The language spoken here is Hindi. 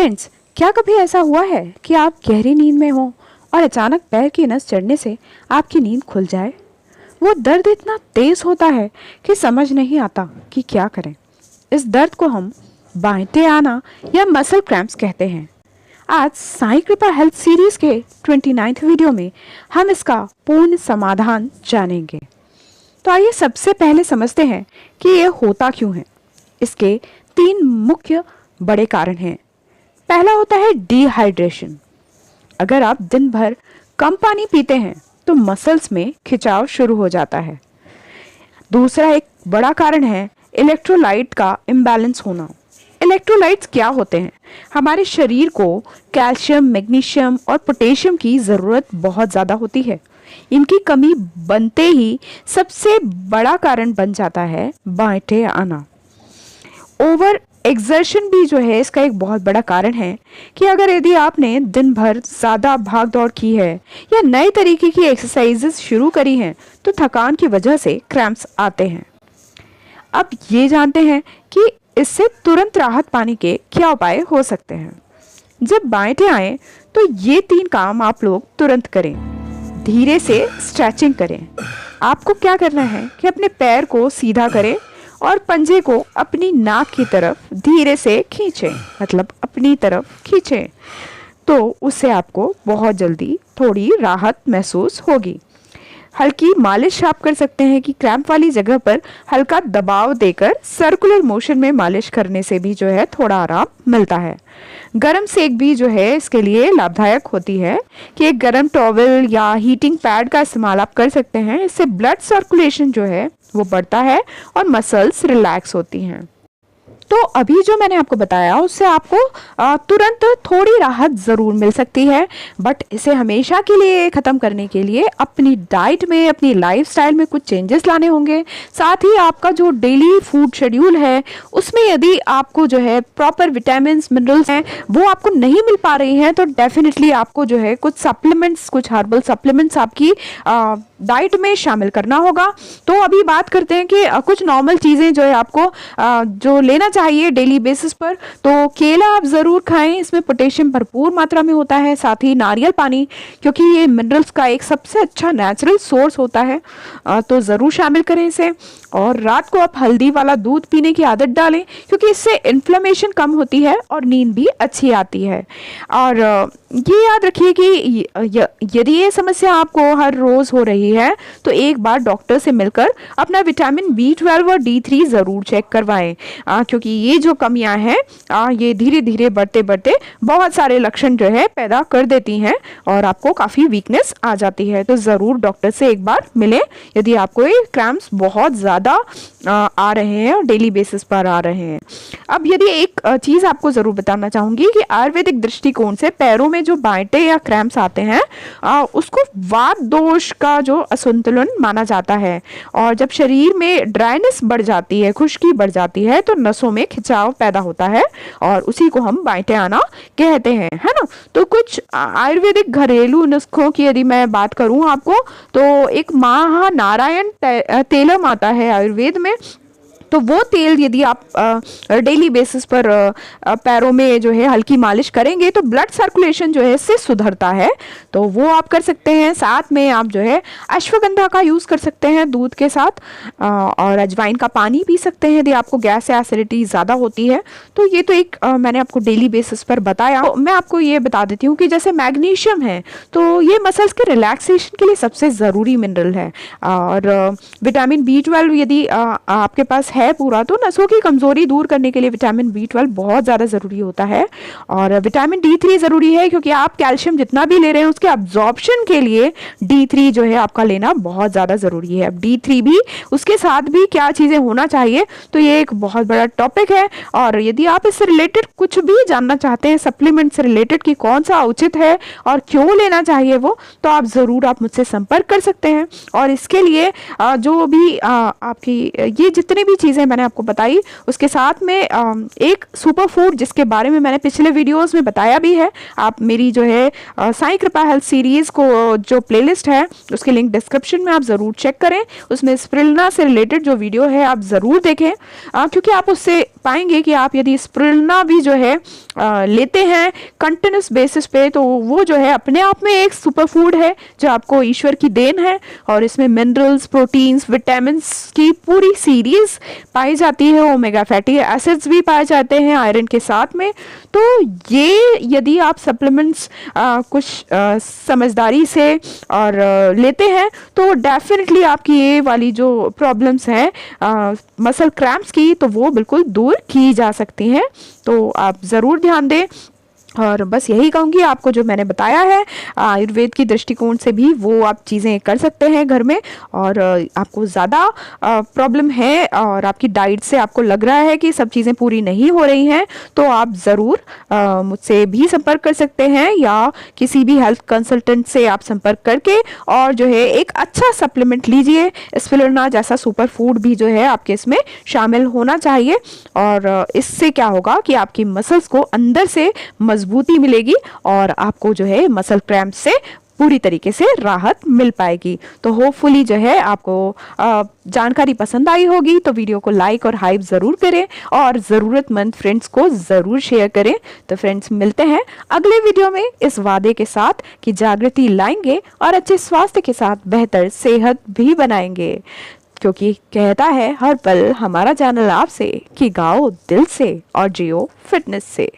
फ्रेंड्स, क्या कभी ऐसा हुआ है कि आप गहरी नींद में हो और अचानक पैर की नस चढ़ने से आपकी नींद खुल जाए? वो दर्द इतना तेज होता है कि समझ नहीं आता कि क्या करें। इस दर्द को हम बांटे आना या मसल क्रैम्प्स कहते हैं। आज साईं कृपा हेल्थ सीरीज के 29वें वीडियो में हम इसका पूर्ण समाधान जानेंगे। तो आइए सबसे पहले समझते हैं कि ये होता क्यों है। इसके 3 मुख्य बड़े कारण हैं। पहला होता है डिहाइड्रेशन। अगर आप दिन भर कम पानी पीते हैं तो मसल्स में खिंचाव शुरू हो जाता है। दूसरा एक बड़ा कारण है इलेक्ट्रोलाइट का इम्बैलेंस होना। इलेक्ट्रोलाइट्स क्या होते हैं? हमारे शरीर को कैल्शियम, मैग्नीशियम और पोटेशियम की ज़रूरत बहुत ज़्यादा होती है। इनकी कमी बनते ही सबसे बड़ा कारण बन जाता है बांटे आना। ओवर एक्सर्शन भी जो है इसका एक बहुत बड़ा कारण है कि अगर यदि आपने दिन भर ज़्यादा भाग दौड़ की है या नए तरीके की एक्सरसाइजेस शुरू करी हैं तो थकान की वजह से क्रैम्प्स आते हैं। अब ये जानते हैं कि इससे तुरंत राहत पाने के क्या उपाय हो सकते हैं। जब बांटे आए तो ये 3 काम आप लोग तुरंत करें। धीरे से स्ट्रेचिंग करें। आपको क्या करना है कि अपने पैर को सीधा करें और पंजे को अपनी नाक की तरफ धीरे से खींचें, मतलब अपनी तरफ खींचें, तो उससे आपको बहुत जल्दी थोड़ी राहत महसूस होगी। हल्की मालिश आप कर सकते हैं कि क्रैम्प वाली जगह पर हल्का दबाव देकर सर्कुलर मोशन में मालिश करने से भी जो है थोड़ा आराम मिलता है। गरम सेक भी जो है इसके लिए लाभदायक होती है कि एक गरम टॉवल या हीटिंग पैड का इस्तेमाल आप कर सकते हैं। इससे ब्लड सर्कुलेशन जो है वो बढ़ता है और मसल्स रिलैक्स होती हैं। तो अभी जो मैंने आपको बताया उससे आपको तुरंत थोड़ी राहत ज़रूर मिल सकती है, बट इसे हमेशा के लिए ख़त्म करने के लिए अपनी डाइट में, अपनी लाइफस्टाइल में कुछ चेंजेस लाने होंगे। साथ ही आपका जो डेली फूड शेड्यूल है उसमें यदि आपको जो है प्रॉपर विटामिन्स, मिनरल्स हैं वो आपको नहीं मिल पा रही हैं तो डेफिनेटली आपको जो है कुछ सप्लीमेंट्स, कुछ हर्बल सप्लीमेंट्स आपकी डाइट में शामिल करना होगा। तो अभी बात करते हैं कि कुछ नॉर्मल चीज़ें जो है आपको जो लेना चाहिए डेली बेसिस पर। तो केला आप ज़रूर खाएं, इसमें पोटेशियम भरपूर मात्रा में होता है। साथ ही नारियल पानी, क्योंकि ये मिनरल्स का एक सबसे अच्छा नेचुरल सोर्स होता है, तो ज़रूर शामिल करें इसे। और रात को आप हल्दी वाला दूध पीने की आदत डालें क्योंकि इससे इन्फ्लेमेशन कम होती है और नींद भी अच्छी आती है। और ये याद रखिए कि यदि ये समस्या आपको हर रोज़ हो रही है तो एक बार डॉक्टर से मिलकर अपना विटामिन B12 और D3 ज़रूर चेक करवाएं, क्योंकि ये जो कमियां हैं ये धीरे धीरे बढ़ते बढ़ते बहुत सारे लक्षण जो है पैदा कर देती हैं और आपको काफ़ी वीकनेस आ जाती है। तो ज़रूर डॉक्टर से एक बार मिलें यदि आपको ये क्रैम्प्स बहुत ज़्यादा आ रहे हैं और डेली बेसिस पर आ रहे हैं। अब यदि एक चीज़ आपको ज़रूर बताना चाहूँगी कि आयुर्वेदिक दृष्टिकोण से पैरों में जो बांटे या क्रैम्प्स आते हैं उसको वात दोष का जो असंतुलन माना जाता है। और जब शरीर में ड्राइनेस बढ़ जाती है, खुश्की बढ़ जाती है, तो नसों में खिंचाव पैदा होता है और उसी को हम बांटे आना कहते हैं, है ना। तो कुछ आयुर्वेदिक घरेलू नुस्खों की यदि मैं बात करूं आपको तो एक महानारायण तेलम आता है आयुर्वेद में। तो वो तेल यदि आप डेली बेसिस पर पैरों में जो है हल्की मालिश करेंगे तो ब्लड सर्कुलेशन जो है इससे सुधरता है, तो वो आप कर सकते हैं। साथ में आप जो है अश्वगंधा का यूज़ कर सकते हैं दूध के साथ, और अजवाइन का पानी पी सकते हैं यदि आपको गैस या एसिडिटी ज़्यादा होती है। तो ये तो एक मैंने आपको डेली बेसिस पर बताया। तो मैं आपको ये बता देती हूँ कि जैसे मैग्नीशियम है तो ये मसल्स के रिलैक्सेशन के लिए सबसे ज़रूरी मिनरल है। और विटामिन B12 यदि आपके पास है पूरा तो नसों की कमजोरी दूर करने के लिए विटामिन B12 बहुत ज़्यादा ज़रूरी होता है। और विटामिन D3 ज़रूरी है क्योंकि आप कैल्शियम जितना भी ले रहे हैं उसके अब्जॉर्प्शन के लिए D3 जो है आपका लेना बहुत ज़्यादा ज़रूरी है। अब D3 भी उसके साथ भी क्या चीज़ें होना चाहिए तो ये एक बहुत बड़ा टॉपिक है। और यदि आप इससे रिलेटेड कुछ भी जानना चाहते हैं, सप्लीमेंट से रिलेटेड कि कौन सा उचित है और क्यों लेना चाहिए वो, तो आप ज़रूर आप मुझसे संपर्क कर सकते हैं। और इसके लिए जो भी आपकी ये जितनी भी चीज़ें मैंने आपको बताई उसके साथ में एक सुपर फूड जिसके बारे में मैंने पिछले वीडियोस में बताया भी है, आप मेरी जो है साईं कृपा हेल्थ सीरीज को जो प्लेलिस्ट है उसके लिंक डिस्क्रिप्शन में आप ज़रूर चेक करें। उसमें स्पिरुलिना से रिलेटेड जो वीडियो है आप ज़रूर देखें, क्योंकि आप उससे पाएंगे कि आप यदि स्पिरुलिना भी जो है लेते हैं कंटिन्यूस बेसिस पे, तो वो जो है अपने आप में एक सुपर फूड है जो आपको ईश्वर की देन है। और इसमें मिनरल्स, प्रोटीन्स, विटामिन्स की पूरी सीरीज पाई जाती है। ओमेगा फैटी एसिड्स भी पाए जाते हैं आयरन के साथ में। तो ये यदि आप सप्लीमेंट्स कुछ समझदारी से और लेते हैं तो डेफिनेटली आपकी ये वाली जो प्रॉब्लम्स हैं मसल क्रैम्प्स की, तो वो बिल्कुल दूर की जा सकती हैं। तो आप ज़रूर ध्यान दें। और बस यही कहूँगी आपको, जो मैंने बताया है आयुर्वेद की दृष्टिकोण से भी वो आप चीज़ें कर सकते हैं घर में। और आपको ज़्यादा प्रॉब्लम है और आपकी डाइट से आपको लग रहा है कि सब चीज़ें पूरी नहीं हो रही हैं, तो आप ज़रूर मुझसे भी संपर्क कर सकते हैं या किसी भी हेल्थ कंसल्टेंट से आप संपर्क करके और जो है एक अच्छा सप्लीमेंट लीजिए। स्पिरुलिना जैसा सुपर फूड भी जो है आपके इसमें शामिल होना चाहिए। और इससे क्या होगा कि आपकी मसल्स को अंदर से मजबूती मिलेगी और आपको जो है मसल क्रैम्प से पूरी तरीके से राहत मिल पाएगी। तो होपफुली जो है आपको जानकारी पसंद आई होगी। तो वीडियो को लाइक और हाइप ज़रूर करें और ज़रूरतमंद फ्रेंड्स को ज़रूर शेयर करें। तो फ्रेंड्स, मिलते हैं अगले वीडियो में इस वादे के साथ कि जागृति लाएंगे और अच्छे स्वास्थ्य के साथ बेहतर सेहत भी बनाएंगे। क्योंकि कहता है हर पल हमारा चैनल आपसे कि गाओ दिल से और जियो फिटनेस से।